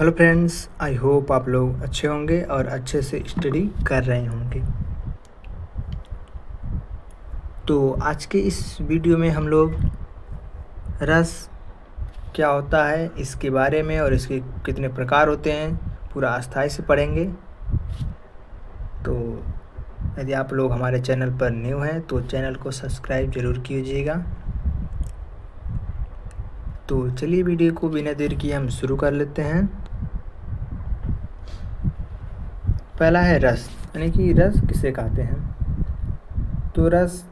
Hello friends, I hope आप लोग अच्छे होंगे और अच्छे से स्टडी कर रहे होंगे। तो आज के इस वीडियो में हम लोग रस क्या होता है इसके बारे में और इसके कितने प्रकार होते हैं पूरा अस्थाई से पढ़ेंगे। तो यदि आप लोग हमारे चैनल पर न्यू हैं तो चैनल को सब्सक्राइब ज़रूर कीजिएगा। तो चलिए वीडियो को बिना देर किए हम शुरू कर लेते हैं। पहला है रस, यानी कि रस किसे कहते हैं। तो रस,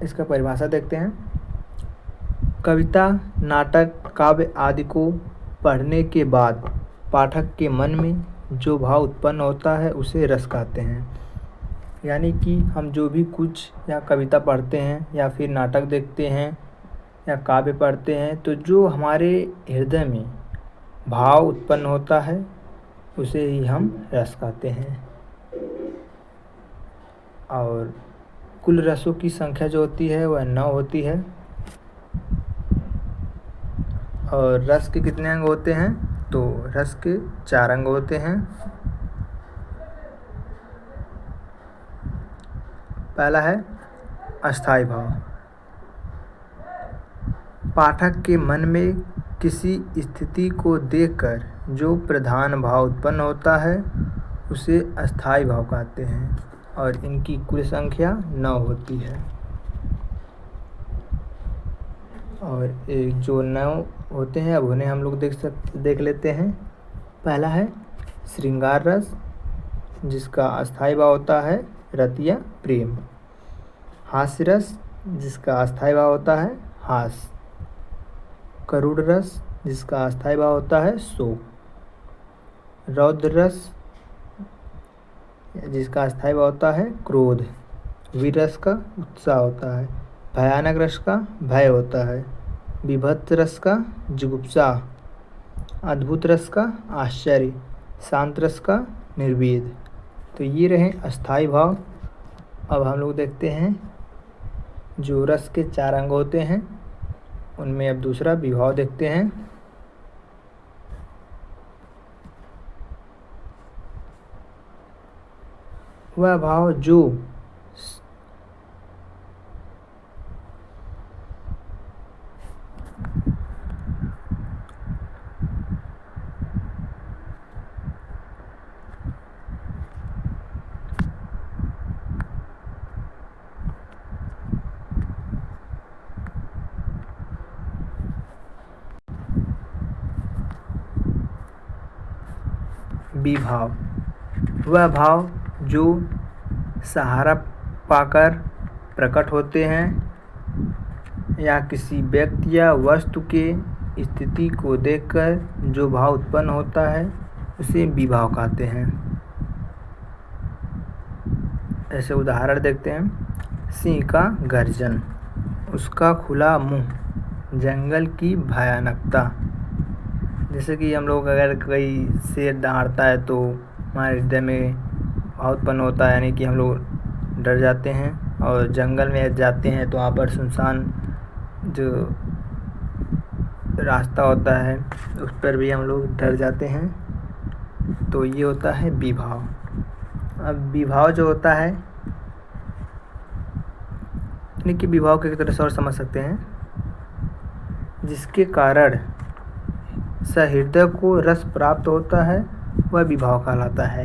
इसका परिभाषा देखते हैं। कविता, नाटक, काव्य आदि को पढ़ने के बाद पाठक के मन में जो भाव उत्पन्न होता है उसे रस कहते हैं। यानी कि हम जो भी कुछ या कविता पढ़ते हैं या फिर नाटक देखते हैं या काव्य पढ़ते हैं तो जो हमारे हृदय में भाव उत्पन्न होता है उसे ही हम रस कहते हैं। और कुल रसों की संख्या जो होती है वह 9 होती है। और रस के कितने अंग होते हैं? तो रस के 4 अंग होते हैं। पहला है अस्थाई भाव। पाठक के मन में किसी स्थिति को देखकर जो प्रधान भाव उत्पन्न होता है उसे अस्थाई भाव कहते हैं और इनकी कुल संख्या 9 होती है। और एक जो 9 होते हैं अब उन्हें हम लोग देख लेते हैं। पहला है श्रृंगार रस, जिसका अस्थाई भाव होता है रति या प्रेम। हास्य रस, जिसका अस्थाई भाव होता है हास। करुण रस, जिसका अस्थाई भाव होता है शोक। रौद्र रस, जिसका अस्थाई भाव होता है क्रोध। वीर रस का उत्साह होता है। भयानक रस का भय होता है। विभत्स रस का जुगुप्सा। अद्भुत रस का आश्चर्य। शांत रस का निर्वेद। तो ये रहे अस्थाई भाव। अब हम लोग देखते हैं जो रस के 4 अंग होते हैं उनमें अब दूसरा विभाव देखते हैं। वह भाव जो विभाव, वह भाव जो सहारा पाकर प्रकट होते हैं या किसी व्यक्ति या वस्तु के स्थिति को देखकर जो भाव उत्पन्न होता है उसे विभाव कहते हैं। ऐसे उदाहरण देखते हैं। सिंह का गर्जन, उसका खुला मुंह, जंगल की भयानकता। जैसे कि हम लोग अगर कोई शेर दहाड़ता है तो हमारे हृदय में भाव उत्पन्न होता है, यानी कि हम लोग डर जाते हैं। और जंगल में जाते हैं तो वहाँ पर सुनसान जो रास्ता होता है उस पर भी हम लोग डर जाते हैं। तो ये होता है विभाव। अब विभाव जो होता है, यानी कि विभाव को एक तरह से और समझ सकते हैं, जिसके कारण सहृदय को रस प्राप्त होता है वह विभाव कहलाता है।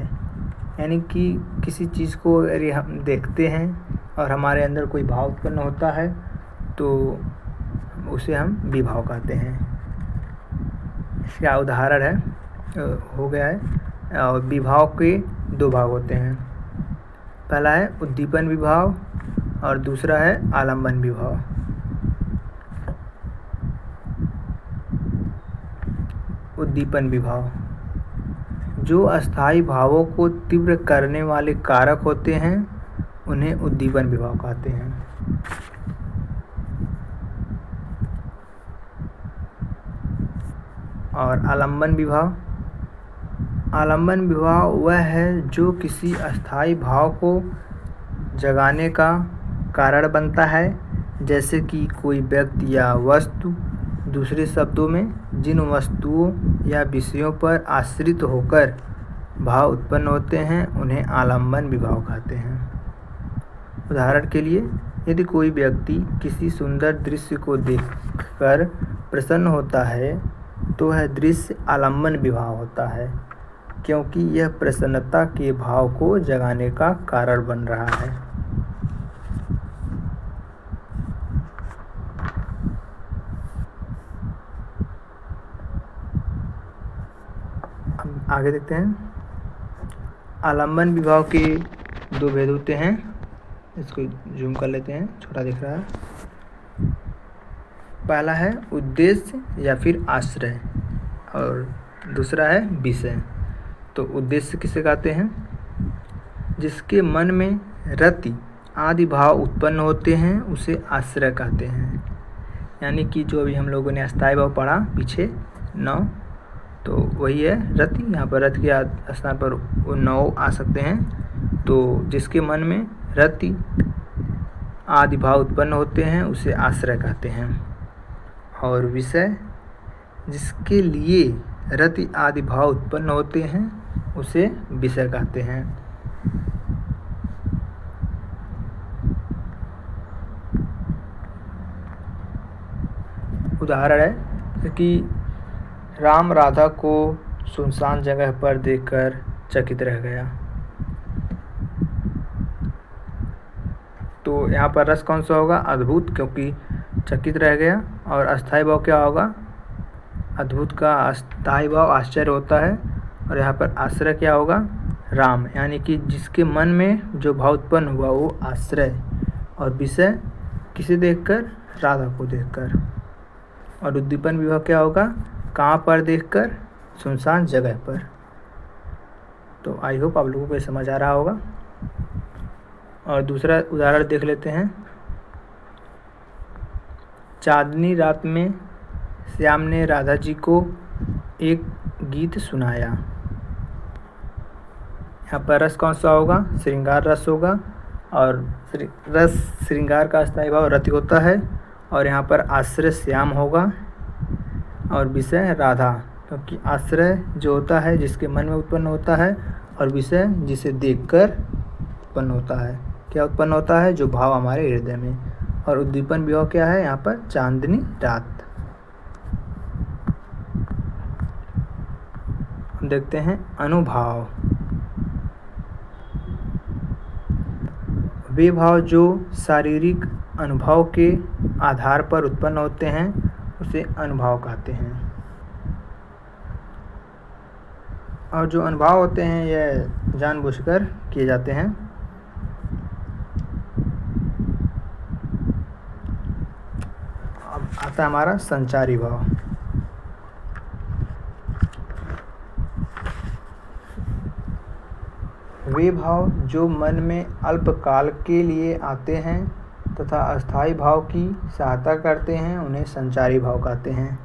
यानी कि किसी चीज़ को अगर हम देखते हैं और हमारे अंदर कोई भाव उत्पन्न होता है तो उसे हम विभाव कहते हैं। इसका उदाहरण है हो गया है। और विभाव के 2 भाग होते हैं। पहला है उद्दीपन विभाव और दूसरा है आलम्बन विभाव। उद्दीपन विभाव, जो अस्थाई भावों को तीव्र करने वाले कारक होते हैं उन्हें उद्दीपन विभाव कहते हैं। और आलम्बन विभाव, आलम्बन विभाव वह है जो किसी अस्थाई भाव को जगाने का कारण बनता है, जैसे कि कोई व्यक्ति या वस्तु, दूसरे शब्दों में जिन वस्तुओं या विषयों पर आश्रित होकर भाव उत्पन्न होते हैं उन्हें आलम्बन विभाव कहते हैं। उदाहरण के लिए, यदि कोई व्यक्ति किसी सुंदर दृश्य को देखकर प्रसन्न होता है तो वह दृश्य आलम्बन विभाव होता है, क्योंकि यह प्रसन्नता के भाव को जगाने का कारण बन रहा है। अब आगे देखते हैं। आलम्बन विभाव के दो भेद होते हैं। इसको जूम कर लेते हैं, छोटा दिख रहा है। पहला है उद्देश्य या फिर आश्रय और दूसरा है विषय। तो उद्देश्य किसे कहते हैं? जिसके मन में रति आदि भाव उत्पन्न होते हैं उसे आश्रय कहते हैं। यानी कि जो अभी हम लोगों ने अस्थायी भाव पढ़ा पीछे 9, तो वही है रति। यहाँ पर रति के स्थान पर वो 9 आ सकते हैं। तो जिसके मन में रति आदि भाव उत्पन्न होते हैं उसे आश्रय कहते हैं। और विषय, जिसके लिए रति आदि भाव उत्पन्न होते हैं उसे विषय कहते हैं। उदाहरण है कि राम राधा को सुनसान जगह पर देखकर चकित रह गया। तो यहाँ पर रस कौन सा होगा? अद्भुत, क्योंकि चकित रह गया। और अस्थायी भाव क्या होगा? अद्भुत का अस्थायी भाव आश्चर्य होता है। और यहाँ पर आश्रय क्या होगा? राम, यानी कि जिसके मन में जो भाव उत्पन्न हुआ वो आश्रय। और विषय किसे देखकर? राधा को देखकर। और उद्दीपन विभाव क्या होगा? कहाँ पर देखकर? सुनसान जगह पर। तो आई होप आप लोगों को समझ आ रहा होगा। और दूसरा उदाहरण देख लेते हैं। चांदनी रात में श्याम ने राधा जी को एक गीत सुनाया। यहाँ पर रस कौन सा होगा? श्रृंगार रस होगा। और रस श्रृंगार का अस्थायी भाव रति होता है। और यहाँ पर आश्रय श्याम होगा और विषय राधा, क्योंकि आश्रय जो होता है जिसके मन में उत्पन्न होता है और विषय जिसे देखकर उत्पन्न होता है। क्या उत्पन्न होता है? जो भाव हमारे हृदय में। और उद्दीपन विभाव क्या है? यहाँ पर चांदनी रात। देखते हैं अनुभाव। वे भाव जो शारीरिक अनुभव के आधार पर उत्पन्न होते हैं उसे अनुभाव कहते हैं। और जो अनुभव होते हैं यह जानबूझकर किए जाते हैं। अब आता है हमारा संचारी भाव। वे भाव जो मन में अल्पकाल के लिए आते हैं तथा अस्थायी भाव की सहायता करते हैं उन्हें संचारी भाव कहते हैं।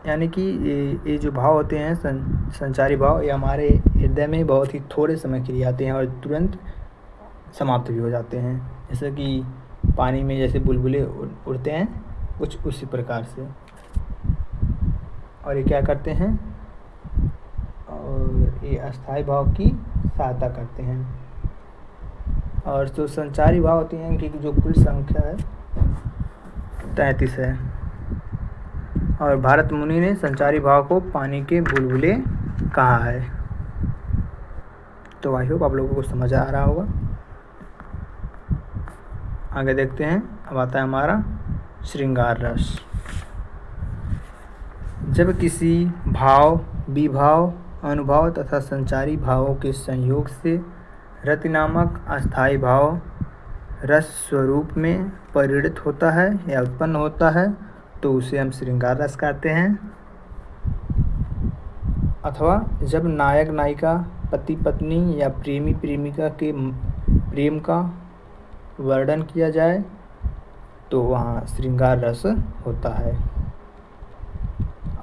यानी कि ये जो भाव होते हैं संचारी भाव, ये हमारे हृदय में बहुत ही थोड़े समय के लिए आते हैं और तुरंत समाप्त भी हो जाते हैं। जैसे कि पानी में जैसे बुलबुले उड़ते हैं, कुछ उसी प्रकार से। और ये क्या करते हैं? और ये अस्थायी भाव की सहायता करते हैं। और जो संचारी भाव होते हैं कि जो कुल संख्या है 33 है। और भारत मुनि ने संचारी भाव को पानी के बुलबुले कहा है। तो आई होप आप लोगों को समझ आ रहा होगा। आगे देखते हैं। अब आता है हमारा श्रृंगार रस। जब किसी भाव, विभाव, अनुभाव तथा संचारी भावों के संयोग से रति नामक अस्थायी भाव रस स्वरूप में परिणत होता है या उत्पन्न होता है तो उसे हम श्रृंगार रस कहते हैं। अथवा जब नायक नायिका, पति पत्नी या प्रेमी प्रेमिका के प्रेम का वर्णन किया जाए तो वहाँ श्रृंगार रस होता है।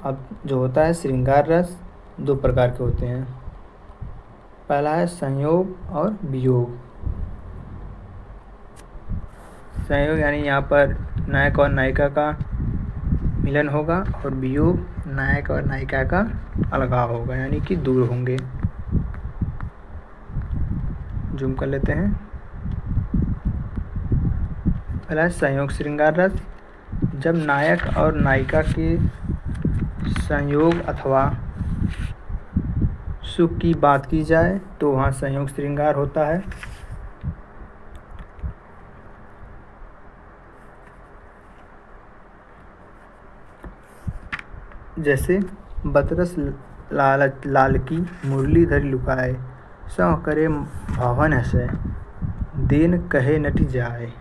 अब जो होता है श्रृंगार रस दो प्रकार के होते हैं। पहला है संयोग और वियोग। संयोग यानी यहाँ पर नायक और नायिका का मिलन होगा और वियोग नायक और नायिका का अलगाव होगा यानी कि दूर होंगे। जूम कर लेते हैं। पहला है संयोग श्रृंगार रस। जब नायक और नायिका के संयोग अथवा सुख की बात की जाए तो वहाँ संयोग श्रृंगार होता है। जैसे बतरस लाल की मुरली धरि लुकाए, सौ करे भवन हसै, देन कहे नटि जाए।